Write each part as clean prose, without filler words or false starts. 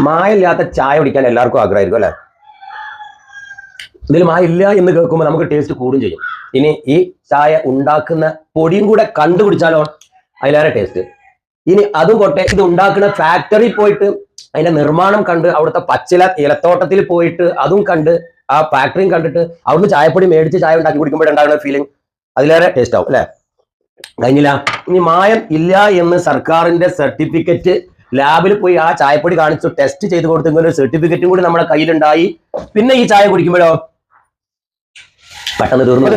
മായമില്ലാത്ത ചായ കുടിക്കാൻ എല്ലാവർക്കും ആഗ്രഹമായിരിക്കും അല്ലെ. ഇതിൽ മായില്ല എന്ന് കേൾക്കുമ്പോൾ നമുക്ക് ടേസ്റ്റ് കൂടും ചെയ്യും. ഇനി ഈ ചായ ഉണ്ടാക്കുന്ന പൊടിയും കൂടെ കണ്ടുപിടിച്ചാലോ അതിലേറെ ടേസ്റ്റ്. ഇനി അതും പോട്ടെ, ഇത് ഉണ്ടാക്കുന്ന ഫാക്ടറി പോയിട്ട് അതിന്റെ നിർമ്മാണം കണ്ട് അവിടുത്തെ പച്ചില ഇലത്തോട്ടത്തിൽ പോയിട്ട് അതും കണ്ട് ആ ഫാക്ടറിയും കണ്ടിട്ട് അവിടുന്ന് ചായപ്പൊടി മേടിച്ച് ചായ ഉണ്ടാക്കി കുടിക്കുമ്പോഴുണ്ടാകുന്ന ഫീലിംഗ് അതിലേറെ ടേസ്റ്റ് ആവും അല്ലെ. കഴിഞ്ഞില്ല. ഇനി മായം ഇല്ല എന്ന് സർക്കാരിന്റെ സർട്ടിഫിക്കറ്റ് ലാബിൽ പോയി ആ ചായപ്പൊടി കാണിച്ചു ടെസ്റ്റ് ചെയ്ത് കൊടുത്തെങ്കിൽ ഒരു സർട്ടിഫിക്കറ്റും കൂടി നമ്മുടെ കയ്യിലുണ്ടായി. പിന്നെ ഈ ചായ കുടിക്കുമ്പോഴോ പെട്ടെന്ന് തീർന്നു.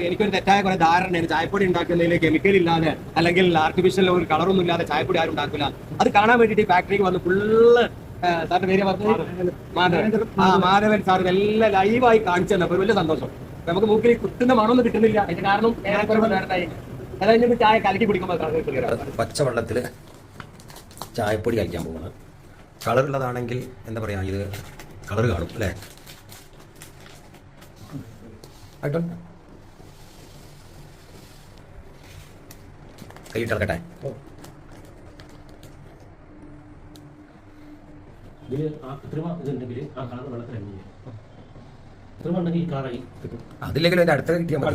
എനിക്കൊരു തെറ്റായ കുറെ ധാരണയാണ്. ചായപ്പൊടി ഉണ്ടാക്കുന്നതിൽ കെമിക്കൽ ഇല്ലാതെ അല്ലെങ്കിൽ ആർട്ടിഫിഷ്യൽ ഒരു കളറൊന്നും ഇല്ലാതെ ചായപ്പൊടി ആരും ഉണ്ടാക്കില്ല. അത് കാണാൻ വേണ്ടിയിട്ട് ഫാക്ടറിക്ക് വന്ന് ഫുള്ള് സാറിന്റെ പേര് മാധവൻ സാർ ഇതെല്ലാം ലൈവായി കാണിച്ചു തന്നപ്പോൾ വലിയ സന്തോഷം. നമുക്ക് മൂക്കിൽ കുത്തുന്ന മണമൊന്നും കിട്ടുന്നില്ല. അതിന്റെ കാരണം അതായത് ചായ കലക്കി പിടിക്കുമ്പോൾ പച്ചവെള്ളത്തില് ചായപ്പൊടി കഴിക്കാൻ പോകുന്നത് കളറുള്ളതാണെങ്കിൽ എന്താ പറയാ, ഇത് കളർ കാണും അല്ലേ. കൈയിട്ടിറക്കട്ടെ. അതില്ലെങ്കിൽ അതിന്റെ അടുത്ത കിട്ടിയാൽ മതി.